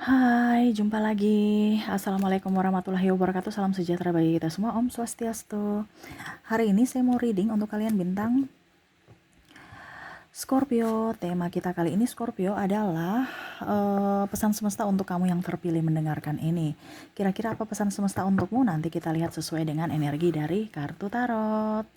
Hai, jumpa lagi. Assalamualaikum warahmatullahi wabarakatuh. Salam sejahtera bagi kita semua. Om Swastiastu. Hari ini saya mau reading untuk kalian bintang Scorpio. Tema kita kali ini Scorpio adalah pesan semesta untuk kamu yang terpilih mendengarkan ini. Kira-kira apa pesan semesta untukmu? Nanti kita lihat sesuai dengan energi dari kartu tarot.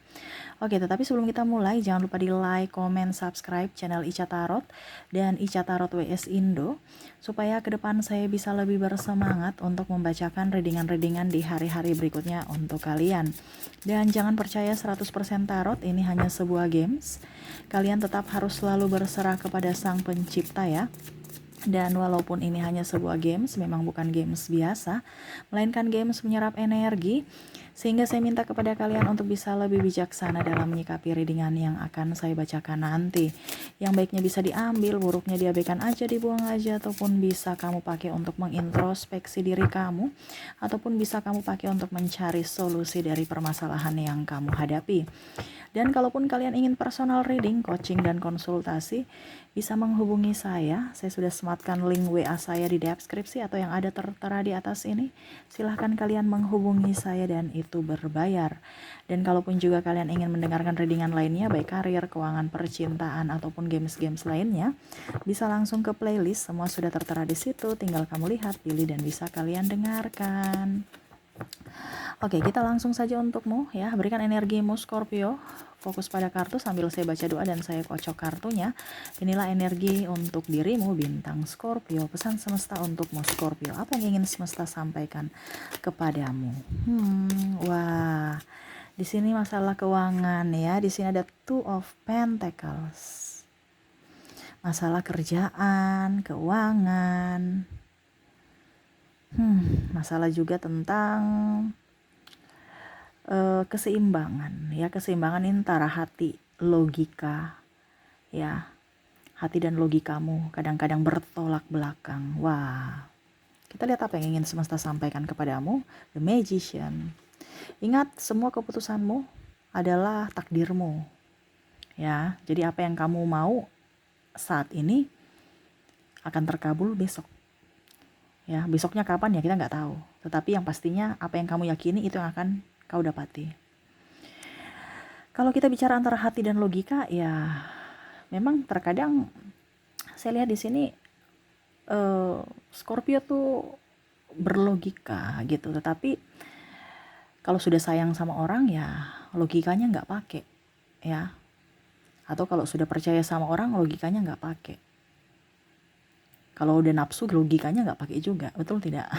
Oke, tetapi sebelum kita mulai, jangan lupa di like, comment, subscribe channel Ica Tarot dan Ica Tarot WS Indo, supaya ke depan saya bisa lebih bersemangat untuk membacakan readingan-readingan di hari-hari berikutnya untuk kalian. Dan jangan percaya 100% tarot, ini hanya sebuah games. Kalian tetap harus selalu berserah kepada Sang Pencipta ya. Dan walaupun ini hanya sebuah games, memang bukan games biasa, melainkan games menyerap energi, sehingga saya minta kepada kalian untuk bisa lebih bijaksana dalam menyikapi readingan yang akan saya bacakan nanti. Yang baiknya bisa diambil, buruknya diabaikan aja, dibuang aja, ataupun bisa kamu pakai untuk mengintrospeksi diri kamu, ataupun bisa kamu pakai untuk mencari solusi dari permasalahan yang kamu hadapi. Dan kalaupun kalian ingin personal reading, coaching, dan konsultasi, bisa menghubungi saya. Saya sudah sematkan link WA saya di deskripsi atau yang ada tertera di atas ini. Silahkan kalian menghubungi saya dan itu berbayar. Dan kalaupun juga kalian ingin mendengarkan readingan lainnya, baik karir, keuangan, percintaan, ataupun games-games lainnya, bisa langsung ke playlist. Semua sudah tertera di situ. Tinggal kamu lihat, pilih, dan bisa kalian dengarkan. Oke, kita langsung saja untukmu ya. Berikan energimu Scorpio. Fokus pada kartu sambil saya baca doa dan saya kocok kartunya. Inilah energi untuk dirimu bintang Scorpio. Pesan semesta untukmu Scorpio. Apa yang ingin semesta sampaikan kepadamu? Wah. Di sini masalah keuangan ya. Di sini ada Two of Pentacles. Masalah kerjaan, keuangan. Masalah juga tentang keseimbangan ya, keseimbangan antara hati, logika ya, hati dan logikamu kadang-kadang bertolak belakang. Wah, kita lihat apa yang ingin semesta sampaikan kepadamu. The Magician. Ingat, semua keputusanmu adalah takdirmu ya, jadi apa yang kamu mau saat ini akan terkabul besok ya. Besoknya kapan ya kita nggak tahu, tetapi yang pastinya apa yang kamu yakini itu yang akan kau dapati. Kalau kita bicara antara hati dan logika, ya memang terkadang saya lihat di sini Scorpio tuh berlogika gitu, tetapi kalau sudah sayang sama orang ya logikanya nggak pakai ya, atau kalau sudah percaya sama orang logikanya nggak pakai. Kalau udah nafsu logikanya nggak pakai juga, betul tidak?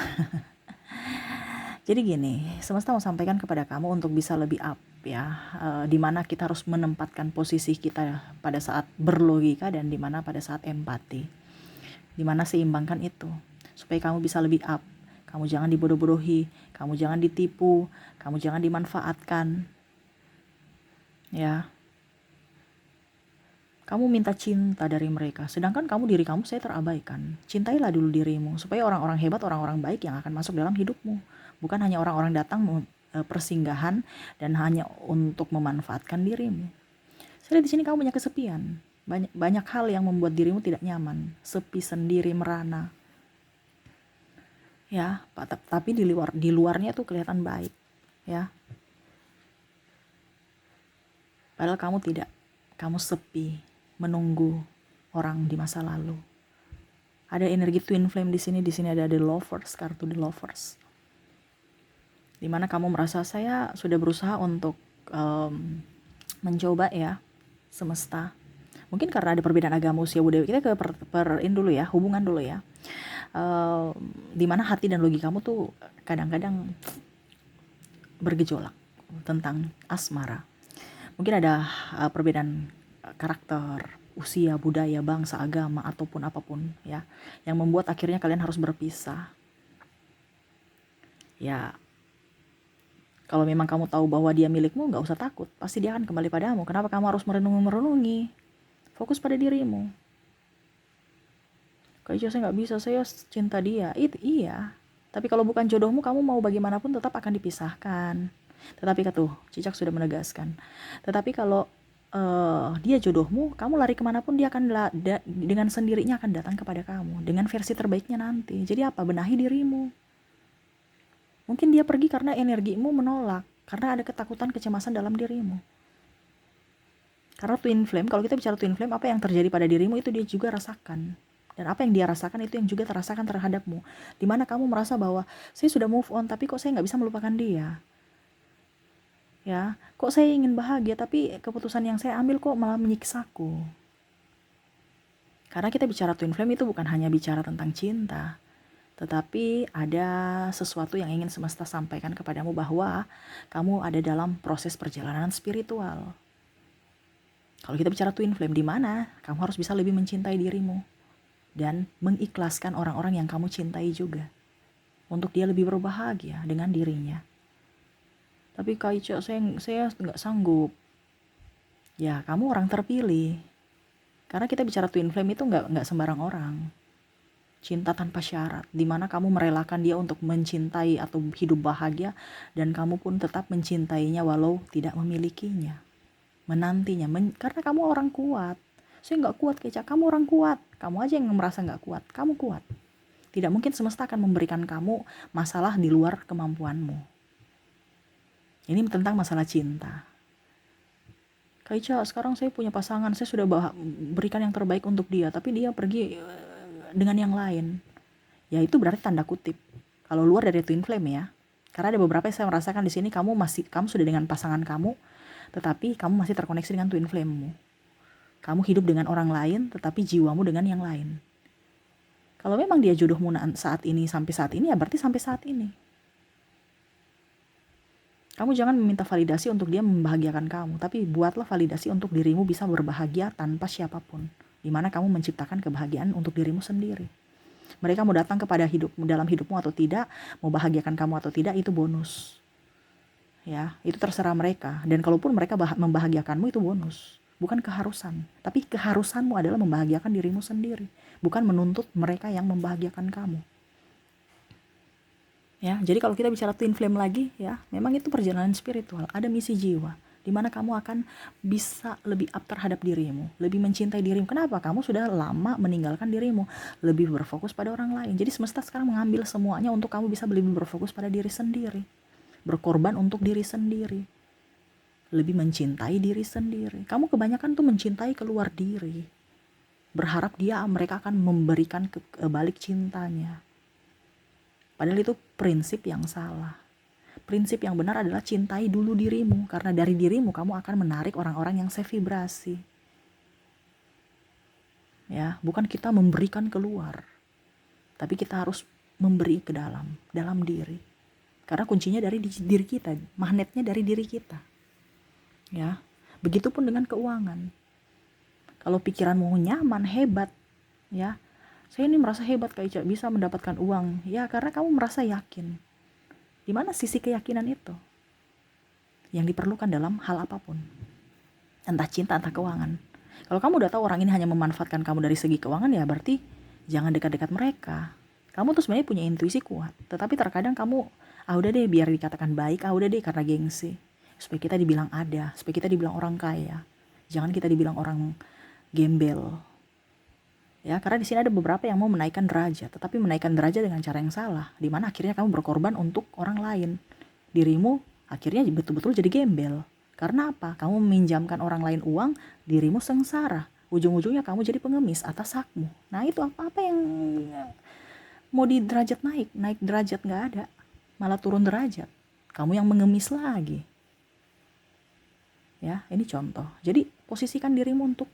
Jadi gini, semesta mau sampaikan kepada kamu untuk bisa lebih up ya, dimana kita harus menempatkan posisi kita pada saat berlogika dan dimana pada saat empati. Dimana seimbangkan itu, supaya kamu bisa lebih up. Kamu jangan dibodoh-bodohi, kamu jangan ditipu, kamu jangan dimanfaatkan. Ya, kamu minta cinta dari mereka, sedangkan diri kamu saya terabaikan. Cintailah dulu dirimu, supaya orang-orang hebat, orang-orang baik yang akan masuk dalam hidupmu. Bukan hanya orang-orang datang persinggahan dan hanya untuk memanfaatkan dirimu. Saya lihat di sini kamu banyak kesepian, banyak hal yang membuat dirimu tidak nyaman, sepi, sendiri, merana. Ya, tapi di luarnya tuh kelihatan baik, ya. Padahal kamu tidak, kamu sepi, menunggu orang di masa lalu. Ada energi twin flame di sini ada the lovers, kartu the lovers. Dimana kamu merasa saya sudah berusaha untuk mencoba ya, semesta. Mungkin karena ada perbedaan agama, usia, budaya. Kita ke dulu ya, hubungan dulu ya. Dimana hati dan logika kamu tuh kadang-kadang bergejolak tentang asmara. Mungkin ada perbedaan karakter, usia, budaya, bangsa, agama, ataupun apapun ya, yang membuat akhirnya kalian harus berpisah. Ya, kalau memang kamu tahu bahwa dia milikmu, gak usah takut, pasti dia akan kembali padamu. Kenapa kamu harus merenungi? Fokus pada dirimu. Kayak saya gak bisa, saya cinta dia. Iya, tapi kalau bukan jodohmu, kamu mau bagaimanapun tetap akan dipisahkan. Tetapi tuh, Cicak sudah menegaskan. Tetapi kalau dia jodohmu, kamu lari kemanapun dia akan dengan sendirinya akan datang kepada kamu dengan versi terbaiknya nanti. Jadi apa? Benahi dirimu. Mungkin dia pergi karena energimu menolak, karena ada ketakutan, kecemasan dalam dirimu. Karena twin flame, kalau kita bicara twin flame, apa yang terjadi pada dirimu itu dia juga rasakan. Dan apa yang dia rasakan itu yang juga terasakan terhadapmu. Dimana kamu merasa bahwa saya sudah move on, tapi kok saya nggak bisa melupakan dia. Ya, kok saya ingin bahagia, tapi keputusan yang saya ambil kok malah menyiksaku. Karena kita bicara twin flame itu bukan hanya bicara tentang cinta, tetapi ada sesuatu yang ingin semesta sampaikan kepadamu bahwa kamu ada dalam proses perjalanan spiritual. Kalau kita bicara twin flame, di mana kamu harus bisa lebih mencintai dirimu dan mengikhlaskan orang-orang yang kamu cintai juga untuk dia lebih berbahagia dengan dirinya. Tapi Kak Ica, saya nggak sanggup. Ya, kamu orang terpilih. Karena kita bicara twin flame itu nggak sembarang orang. Cinta tanpa syarat, dimana kamu merelakan dia untuk mencintai atau hidup bahagia, dan kamu pun tetap mencintainya walau tidak memilikinya, menantinya, karena kamu orang kuat. Saya nggak kuat Keca, kamu orang kuat. Kamu aja yang merasa nggak kuat, kamu kuat. Tidak mungkin semesta akan memberikan kamu masalah di luar kemampuanmu. Ini tentang masalah cinta. Kak Ica, sekarang saya punya pasangan, saya sudah berikan yang terbaik untuk dia, tapi dia pergi dengan yang lain. Ya itu berarti tanda kutip. Kalau luar dari twin flame ya. Karena ada beberapa yang saya merasakan di sini kamu sudah dengan pasangan kamu, tetapi kamu masih terkoneksi dengan twin flame-mu. Kamu hidup dengan orang lain, tetapi jiwamu dengan yang lain. Kalau memang dia jodohmu saat ini sampai saat ini, ya berarti sampai saat ini. Kamu jangan meminta validasi untuk dia membahagiakan kamu, tapi buatlah validasi untuk dirimu bisa berbahagia tanpa siapapun. Dimana kamu menciptakan kebahagiaan untuk dirimu sendiri. Mereka mau datang kepada dalam hidupmu atau tidak, mau bahagiakan kamu atau tidak, itu bonus. Ya, itu terserah mereka. Dan kalaupun mereka membahagiakanmu, itu bonus. Bukan keharusan. Tapi keharusanmu adalah membahagiakan dirimu sendiri. Bukan menuntut mereka yang membahagiakan kamu. Ya, jadi kalau kita bicara twin flame lagi, ya, memang itu perjalanan spiritual, ada misi jiwa, di mana kamu akan bisa lebih up terhadap dirimu, lebih mencintai dirimu. Kenapa? Kamu sudah lama meninggalkan dirimu, lebih berfokus pada orang lain. Jadi semesta sekarang mengambil semuanya untuk kamu bisa lebih berfokus pada diri sendiri, berkorban untuk diri sendiri, lebih mencintai diri sendiri. Kamu kebanyakan tuh mencintai keluar diri, berharap mereka akan memberikan balik cintanya. Padahal itu prinsip yang salah. Prinsip yang benar adalah cintai dulu dirimu, karena dari dirimu kamu akan menarik orang-orang yang sevibrasi. Ya, bukan kita memberikan keluar, tapi kita harus memberi ke dalam diri. Karena kuncinya dari diri kita, magnetnya dari diri kita. Ya, begitupun dengan keuangan. Kalau pikiranmu nyaman, hebat, ya. Saya ini merasa hebat Kak Ica, bisa mendapatkan uang. Ya, karena kamu merasa yakin. Di mana sisi keyakinan itu? Yang diperlukan dalam hal apapun. Entah cinta, entah keuangan. Kalau kamu udah tahu orang ini hanya memanfaatkan kamu dari segi keuangan, ya berarti jangan dekat-dekat mereka. Kamu tuh sebenarnya punya intuisi kuat. Tetapi terkadang kamu, udah deh biar dikatakan baik, udah deh karena gengsi. Supaya kita dibilang ada, supaya kita dibilang orang kaya. Jangan kita dibilang orang gembel. Ya, karena di sini ada beberapa yang mau menaikkan derajat, tetapi menaikkan derajat dengan cara yang salah, di mana akhirnya kamu berkorban untuk orang lain. Dirimu akhirnya betul-betul jadi gembel. Karena apa? Kamu meminjamkan orang lain uang, dirimu sengsara. Ujung-ujungnya kamu jadi pengemis atas hakmu. Nah, itu apa-apa yang mau di derajat naik derajat nggak ada, malah turun derajat. Kamu yang mengemis lagi. Ya, ini contoh. Jadi posisikan dirimu untuk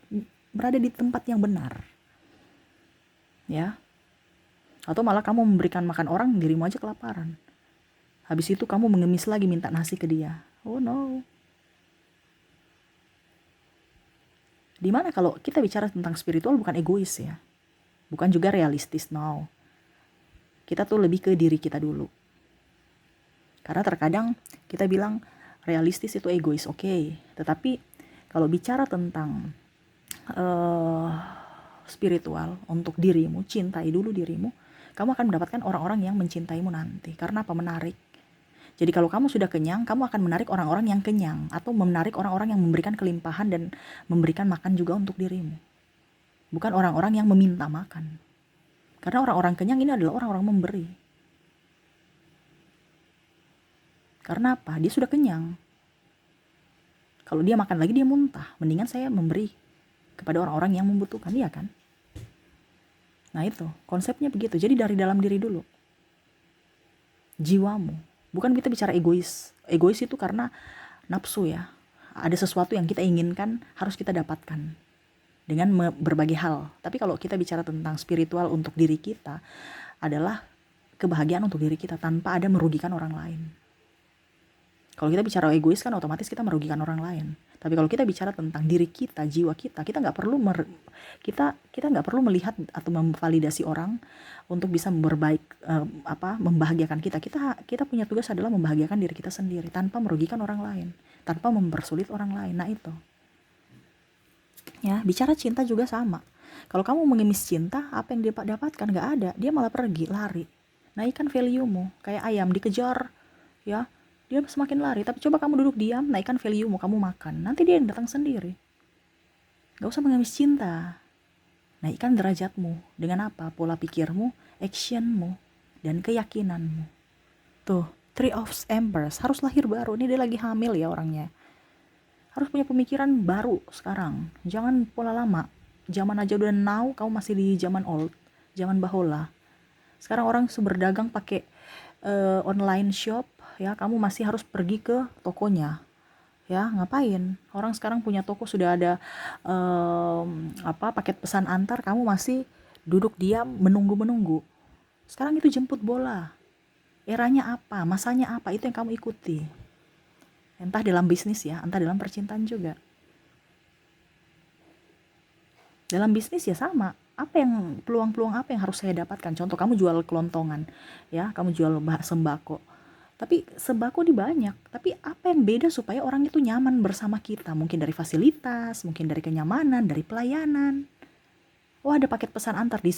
berada di tempat yang benar. Ya, atau malah kamu memberikan makan orang, dirimu aja kelaparan. Habis itu kamu mengemis lagi minta nasi ke dia. Oh no. Dimana kalau kita bicara tentang spiritual bukan egois ya, bukan juga realistis, no. Kita tuh lebih ke diri kita dulu. Karena terkadang kita bilang realistis itu egois, oke. Tetapi kalau bicara tentang spiritual untuk dirimu, cintai dulu dirimu, kamu akan mendapatkan orang-orang yang mencintaimu nanti. Karena apa? Menarik. Jadi kalau kamu sudah kenyang, kamu akan menarik orang-orang yang kenyang, atau menarik orang-orang yang memberikan kelimpahan dan memberikan makan juga untuk dirimu. Bukan orang-orang yang meminta makan. Karena orang-orang kenyang ini adalah orang-orang memberi. Karena apa? Dia sudah kenyang. Kalau dia makan lagi dia muntah. Mendingan saya memberi kepada orang-orang yang membutuhkan, iya kan? Nah itu, konsepnya begitu. Jadi dari dalam diri dulu. Jiwamu. Bukan kita bicara egois. Egois itu karena nafsu ya. Ada sesuatu yang kita inginkan harus kita dapatkan dengan berbagai hal. Tapi kalau kita bicara tentang spiritual untuk diri kita adalah kebahagiaan untuk diri kita tanpa ada merugikan orang lain. Kalau kita bicara egois kan otomatis kita merugikan orang lain. Tapi kalau kita bicara tentang diri kita, jiwa kita nggak perlu kita nggak perlu melihat atau memvalidasi orang untuk bisa membahagiakan kita. Kita punya tugas adalah membahagiakan diri kita sendiri tanpa merugikan orang lain, tanpa mempersulit orang lain. Nah itu. Ya, bicara cinta juga sama. Kalau kamu mengemis cinta, apa yang dia dapatkan? Nggak ada. Dia malah pergi, lari. Naikkan value-mu. Kayak ayam dikejar, ya. Dia semakin lari. Tapi coba kamu duduk diam, naikkan value-mu, kamu makan. Nanti dia yang datang sendiri. Nggak usah mengemis cinta. Naikkan derajatmu. Dengan apa? Pola pikirmu, actionmu, dan keyakinanmu. Tuh, Three of Empress. Harus lahir baru. Ini dia lagi hamil ya orangnya. Harus punya pemikiran baru sekarang. Jangan pola lama. Zaman aja udah now, kamu masih di zaman old, zaman bahola. Sekarang orang berdagang pakai online shop, ya kamu masih harus pergi ke tokonya. Ya, ngapain? Orang sekarang punya toko sudah ada paket pesan antar, kamu masih duduk diam menunggu. Sekarang itu jemput bola. Eranya apa? Masanya apa? Itu yang kamu ikuti. Entah dalam bisnis ya, entah dalam percintaan juga. Dalam bisnis ya sama. Peluang-peluang apa yang harus saya dapatkan? Contoh kamu jual kelontongan, ya, kamu jual sembako. Tapi sembako di banyak. Tapi apa yang beda supaya orang itu nyaman bersama kita? Mungkin dari fasilitas, mungkin dari kenyamanan, dari pelayanan. Oh ada paket pesan antar di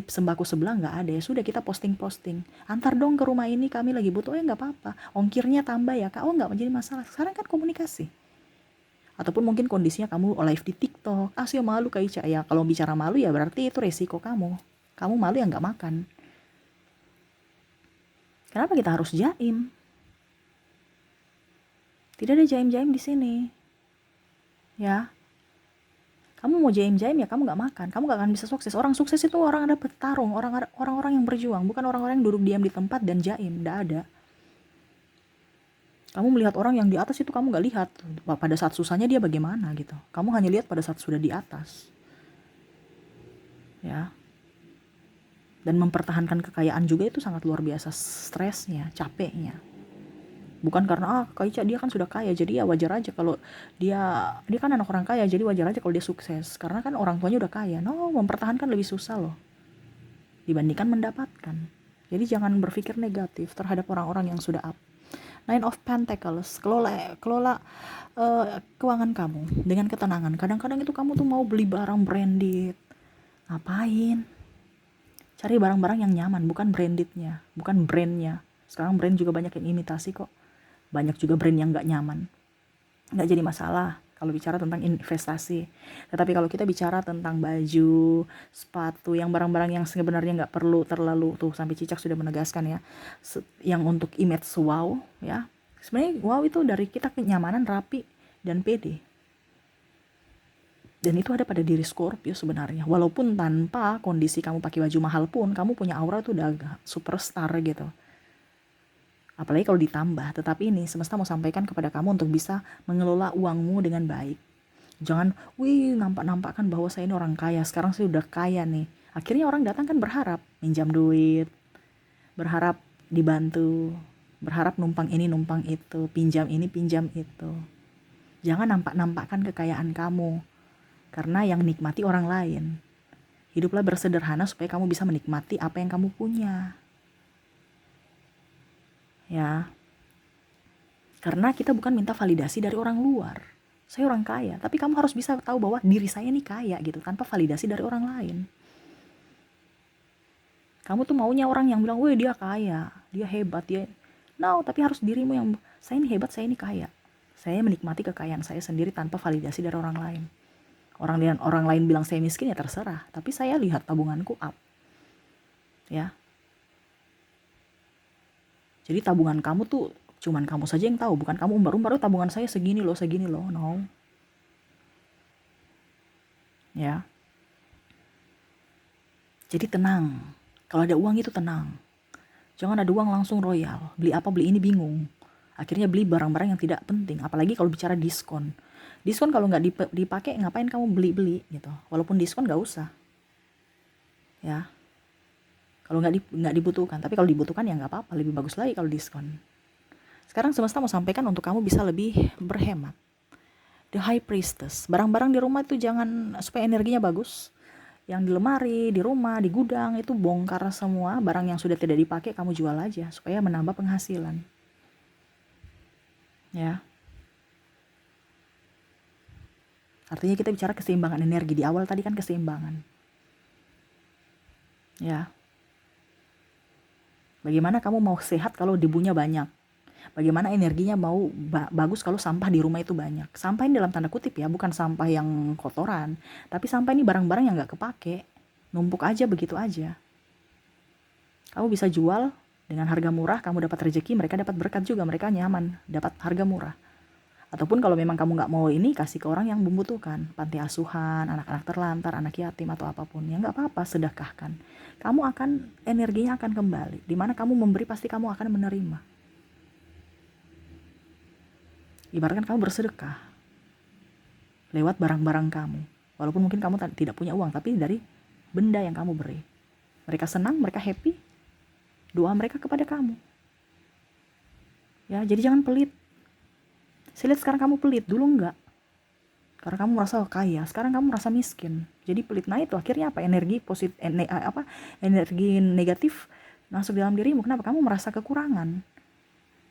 sembako sebelah nggak ada, ya sudah kita posting. Antar dong ke rumah ini, kami lagi butuh. Nggak apa-apa. Ongkirnya tambah ya kak. Oh nggak menjadi masalah. Sekarang kan komunikasi. Ataupun mungkin kondisinya kamu live di TikTok. Sih malu Kak Ica. Ya kalau bicara malu ya berarti itu resiko kamu. Kamu malu ya nggak makan. Kenapa kita harus jaim? Tidak ada jaim-jaim di sini. Ya. Kamu mau jaim-jaim ya kamu nggak makan. Kamu nggak akan bisa sukses. Orang sukses itu orang ada bertarung. Orang-orang yang berjuang. Bukan orang-orang yang duduk diam di tempat dan jaim. Nggak ada. Kamu melihat orang yang di atas itu kamu gak lihat pada saat susahnya dia bagaimana gitu. Kamu hanya lihat pada saat sudah di atas. Ya. Dan mempertahankan kekayaan juga itu sangat luar biasa stresnya, capeknya. Bukan karena Kak Ica dia kan sudah kaya jadi ya wajar aja kalau dia kan anak orang kaya jadi wajar aja kalau dia sukses. Karena kan orang tuanya udah kaya. No, mempertahankan lebih susah loh dibandingkan mendapatkan. Jadi jangan berpikir negatif terhadap orang-orang yang sudah up. Nine of Pentacles, kelola keuangan kamu dengan ketenangan. Kadang-kadang itu kamu tuh mau beli barang branded. Ngapain? Cari barang-barang yang nyaman, bukan brandednya, bukan brandnya. Sekarang brand juga banyak yang imitasi kok. Banyak juga brand yang gak nyaman. Gak jadi masalah kalau bicara tentang investasi. Tetapi kalau kita bicara tentang baju, sepatu, yang barang-barang yang sebenarnya gak perlu terlalu, tuh sampai Cicak sudah menegaskan ya, yang untuk image wow ya. Sebenarnya wow itu dari kita kenyamanan, rapi, dan pede. Dan itu ada pada diri Scorpio sebenarnya. Walaupun tanpa kondisi kamu pakai baju mahal pun, kamu punya aura tuh udah superstar gitu. Apalagi kalau ditambah. Tetapi ini semesta mau sampaikan kepada kamu untuk bisa mengelola uangmu dengan baik. Jangan, nampak-nampakkan bahwa saya ini orang kaya. Sekarang saya udah kaya nih. Akhirnya orang datang kan berharap minjam duit, berharap dibantu, berharap numpang ini numpang itu, pinjam ini pinjam itu. Jangan nampak-nampakkan kekayaan kamu. Karena yang nikmati orang lain. Hiduplah bersederhana supaya kamu bisa menikmati apa yang kamu punya. Ya. Karena kita bukan minta validasi dari orang luar. Saya orang kaya, tapi kamu harus bisa tahu bahwa diri saya ini kaya gitu, tanpa validasi dari orang lain. Kamu tuh maunya orang yang bilang, "Wih, dia kaya, dia hebat, dia..." No, tapi harus dirimu yang, saya ini hebat, saya ini kaya. Saya menikmati kekayaan saya sendiri tanpa validasi dari orang lain. Orang lain bilang saya miskin ya terserah, tapi saya lihat tabunganku up. Ya. Jadi tabungan kamu tuh cuman kamu saja yang tahu, bukan kamu umbar-umbar tabungan saya segini loh. No. Ya. Jadi tenang. Kalau ada uang itu tenang. Jangan ada uang langsung royal. Beli apa, beli ini bingung. Akhirnya beli barang-barang yang tidak penting. Apalagi kalau bicara diskon. Diskon kalau nggak dipakai, ngapain kamu beli-beli gitu. Walaupun diskon nggak usah. Ya. Kalau nggak dibutuhkan. Tapi kalau dibutuhkan ya nggak apa-apa. Lebih bagus lagi kalau diskon. Sekarang semesta mau sampaikan untuk kamu bisa lebih berhemat. The High Priestess. Barang-barang di rumah itu jangan, supaya energinya bagus. Yang di lemari, di rumah, di gudang itu bongkar semua. Barang yang sudah tidak dipakai kamu jual aja supaya menambah penghasilan. Ya. Artinya kita bicara keseimbangan energi. Di awal tadi kan keseimbangan. Ya. Bagaimana kamu mau sehat kalau debunya banyak? Bagaimana energinya mau bagus kalau sampah di rumah itu banyak? Sampah ini dalam tanda kutip ya, bukan sampah yang kotoran. Tapi sampah ini barang-barang yang gak kepake. Numpuk aja begitu aja. Kamu bisa jual dengan harga murah, kamu dapat rezeki, mereka dapat berkat juga, mereka nyaman, dapat harga murah. Ataupun kalau memang kamu gak mau ini, kasih ke orang yang membutuhkan. Panti asuhan, anak-anak terlantar, anak yatim atau apapun. Ya gak apa-apa, sedekahkan. Kamu akan, energinya akan kembali. Dimana kamu memberi pasti kamu akan menerima. Ibaratkan kamu bersedekah lewat barang-barang kamu. Walaupun mungkin kamu tidak punya uang, tapi dari benda yang kamu beri. Mereka senang, mereka happy. Doa mereka kepada kamu. Ya, jadi jangan pelit. Saya lihat sekarang kamu pelit, dulu enggak. Karena kamu merasa kaya, sekarang kamu merasa miskin. Jadi pelit. Nah itu akhirnya apa? Energi negatif masuk dalam dirimu. Kenapa? Kamu merasa kekurangan.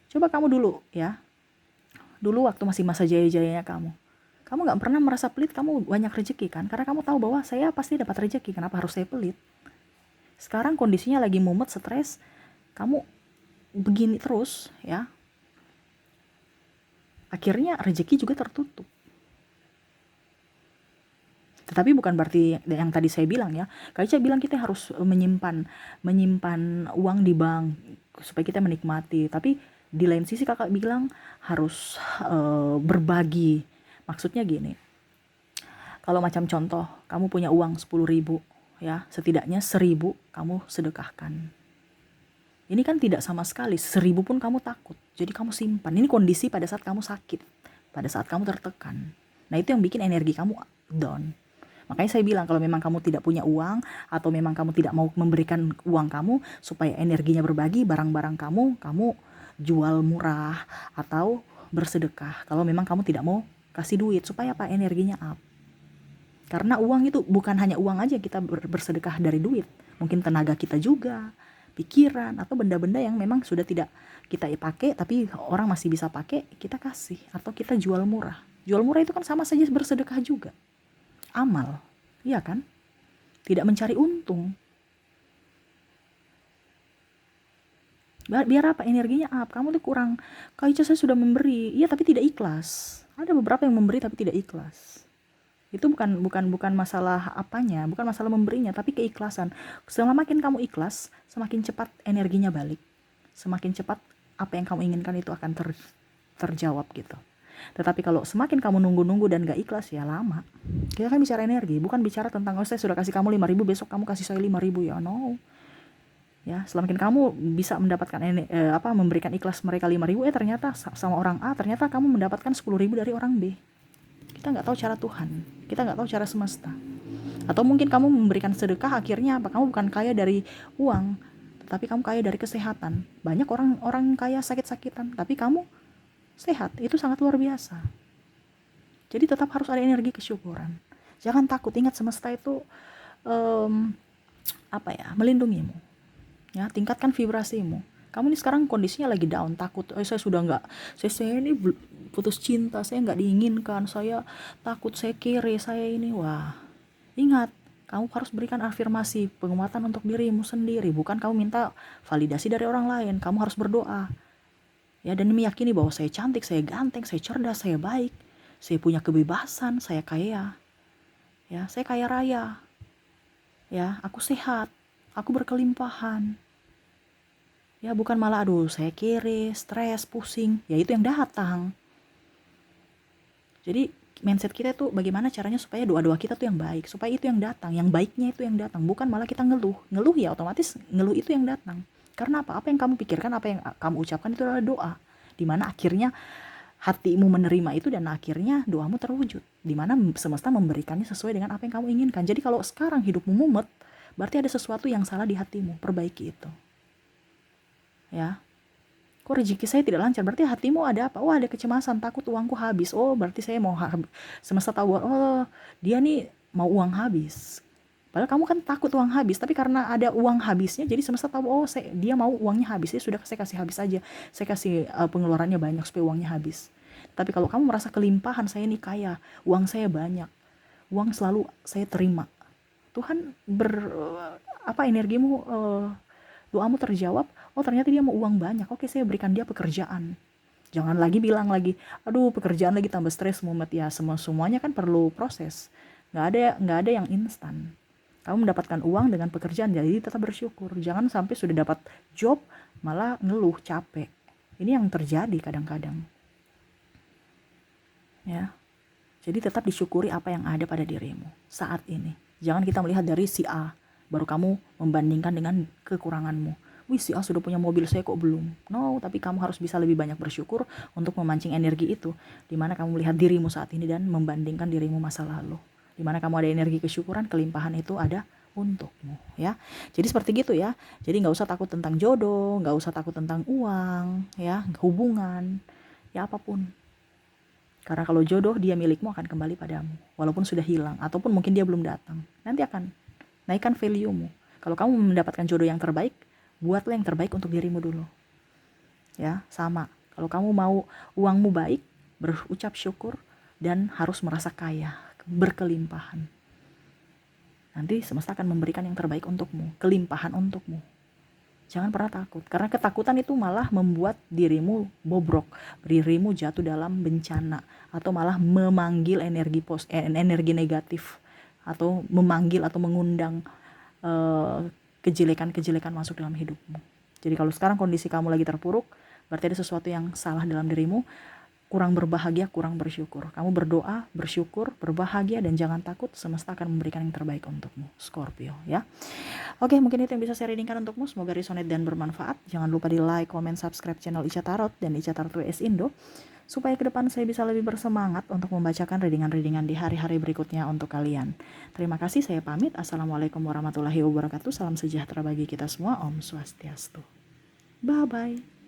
Coba kamu dulu ya. Dulu waktu masih masa jaya-jayanya kamu gak pernah merasa pelit, kamu banyak rezeki kan, karena kamu tahu bahwa saya pasti dapat rezeki, kenapa harus saya pelit? Sekarang kondisinya lagi mumet, stres, kamu begini terus ya, akhirnya rezeki juga tertutup. Tetapi bukan berarti yang tadi saya bilang ya, Kak Ica bilang kita harus menyimpan uang di bank supaya kita menikmati, tapi di lain sisi kakak bilang harus berbagi. Maksudnya gini, kalau macam contoh, kamu punya uang 10.000 ya, setidaknya 1.000 kamu sedekahkan. Ini kan tidak sama sekali, 1.000 pun kamu takut, jadi kamu simpan. Ini kondisi pada saat kamu sakit, pada saat kamu tertekan. Nah itu yang bikin energi kamu down. Makanya saya bilang kalau memang kamu tidak punya uang, atau memang kamu tidak mau memberikan uang kamu supaya energinya berbagi, barang-barang kamu jual murah atau bersedekah. Kalau memang kamu tidak mau kasih duit, supaya apa? Energinya up. Karena uang itu bukan hanya uang aja kita bersedekah dari duit, mungkin tenaga kita juga, pikiran, atau benda-benda yang memang sudah tidak kita pakai tapi orang masih bisa pakai, kita kasih atau kita jual murah. Jual murah itu kan sama saja bersedekah juga, amal, iya kan? Tidak mencari untung. Biar apa? Energinya up. Kamu tuh kurang, Kak Ica saya sudah memberi, iya tapi tidak ikhlas. Ada beberapa yang memberi tapi tidak ikhlas. Itu bukan masalah apanya, bukan masalah memberinya, tapi keikhlasan. Semakin kamu ikhlas, semakin cepat energinya balik. Semakin cepat apa yang kamu inginkan itu akan terjawab gitu. Tetapi kalau semakin kamu nunggu-nunggu dan gak ikhlas, ya lama. Kita kan bicara energi, bukan bicara tentang saya sudah kasih kamu 5.000, besok kamu kasih saya 5.000, ya no. Ya, semakin kamu bisa mendapatkan memberikan ikhlas mereka 5.000, ternyata sama orang A, ternyata kamu mendapatkan 10.000 dari orang B. Kita nggak tahu cara Tuhan, kita nggak tahu cara semesta. Atau mungkin kamu memberikan sedekah, akhirnya apa? Kamu bukan kaya dari uang, tapi kamu kaya dari kesehatan. Banyak orang kaya sakit-sakitan, tapi kamu sehat, itu sangat luar biasa. Jadi tetap harus ada energi kesyukuran. Jangan takut, ingat semesta itu melindungimu. Ya, tingkatkan vibrasimu. Kamu ini sekarang kondisinya lagi down, takut, saya sudah nggak, saya ini putus cinta, saya nggak diinginkan, saya takut, saya kere, saya ini, wah, ingat, kamu harus berikan afirmasi, penguatan untuk dirimu sendiri, bukan kamu minta validasi dari orang lain. Kamu harus berdoa, Ya, dan meyakini bahwa saya cantik, saya ganteng, saya cerdas, saya baik, saya punya kebebasan, saya kaya. Ya, saya kaya raya. Ya, aku sehat, aku berkelimpahan. Ya, bukan malah aduh saya kere, stres, pusing. Ya itu yang datang. Jadi mindset kita tuh bagaimana caranya supaya doa-doa kita tuh yang baik, supaya itu yang datang, yang baiknya itu yang datang, bukan malah kita ngeluh. Ngeluh ya otomatis ngeluh itu yang datang. Karena apa? Apa yang kamu pikirkan, apa yang kamu ucapkan itu adalah doa. Dimana akhirnya hatimu menerima itu dan akhirnya doamu terwujud. Dimana semesta memberikannya sesuai dengan apa yang kamu inginkan. Jadi kalau sekarang hidupmu mumet, berarti ada sesuatu yang salah di hatimu. Perbaiki itu. Ya, kok rezeki saya tidak lancar? Berarti hatimu ada apa? Oh, ada kecemasan, takut uangku habis. Oh, berarti saya mau semesta tahu, oh, dia nih mau uang habis. Padahal kamu kan takut uang habis, tapi karena ada uang habisnya, jadi semesta tahu, oh, dia mau uangnya habis. Ya sudah, saya kasih habis aja. Saya kasih pengeluarannya banyak supaya uangnya habis. Tapi kalau kamu merasa kelimpahan, saya nih kaya, uang saya banyak, uang selalu saya terima. Tuhan energimu, doamu terjawab. Oh, ternyata dia mau uang banyak, oke, saya berikan dia pekerjaan. Jangan lagi bilang lagi, aduh pekerjaan lagi tambah stres mumet. Ya semuanya kan perlu proses, nggak ada yang instan. Kamu mendapatkan uang dengan pekerjaan, jadi tetap bersyukur. Jangan sampai sudah dapat job malah ngeluh capek. Ini yang terjadi kadang-kadang. Ya, jadi tetap disyukuri apa yang ada pada dirimu saat ini. Jangan kita melihat dari si A, baru kamu membandingkan dengan kekuranganmu. Wih, si A sudah punya mobil, saya kok belum. No, tapi kamu harus bisa lebih banyak bersyukur untuk memancing energi itu. Dimana kamu melihat dirimu saat ini dan membandingkan dirimu masa lalu. Dimana kamu ada energi kesyukuran, kelimpahan itu ada untukmu. Ya, jadi seperti gitu ya. Jadi nggak usah takut tentang jodoh, nggak usah takut tentang uang, ya, hubungan, ya apapun. Karena kalau jodoh dia milikmu akan kembali padamu. Walaupun sudah hilang ataupun mungkin dia belum datang. Nanti akan naikkan value-mu. Kalau kamu mendapatkan jodoh yang terbaik, buatlah yang terbaik untuk dirimu dulu. Ya, sama. Kalau kamu mau uangmu baik, berucap syukur dan harus merasa kaya, berkelimpahan. Nanti semesta akan memberikan yang terbaik untukmu, kelimpahan untukmu. Jangan pernah takut, karena ketakutan itu malah membuat dirimu bobrok, dirimu jatuh dalam bencana, atau malah memanggil energi negatif, atau memanggil atau mengundang kejelekan-kejelekan masuk dalam hidupmu. Jadi kalau sekarang kondisi kamu lagi terpuruk, berarti ada sesuatu yang salah dalam dirimu. Kurang berbahagia, kurang bersyukur. Kamu berdoa, bersyukur, berbahagia, dan jangan takut, semesta akan memberikan yang terbaik untukmu, Scorpio, ya. Oke, mungkin itu yang bisa saya readingkan untukmu. Semoga resonate dan bermanfaat. Jangan lupa di like, comment, subscribe channel Ica Tarot dan Ica Tarot WS Indo, supaya ke depan saya bisa lebih bersemangat untuk membacakan readingan-readingan di hari-hari berikutnya untuk kalian. Terima kasih, saya pamit. Assalamualaikum warahmatullahi wabarakatuh. Salam sejahtera bagi kita semua. Om Swastiastu. Bye-bye.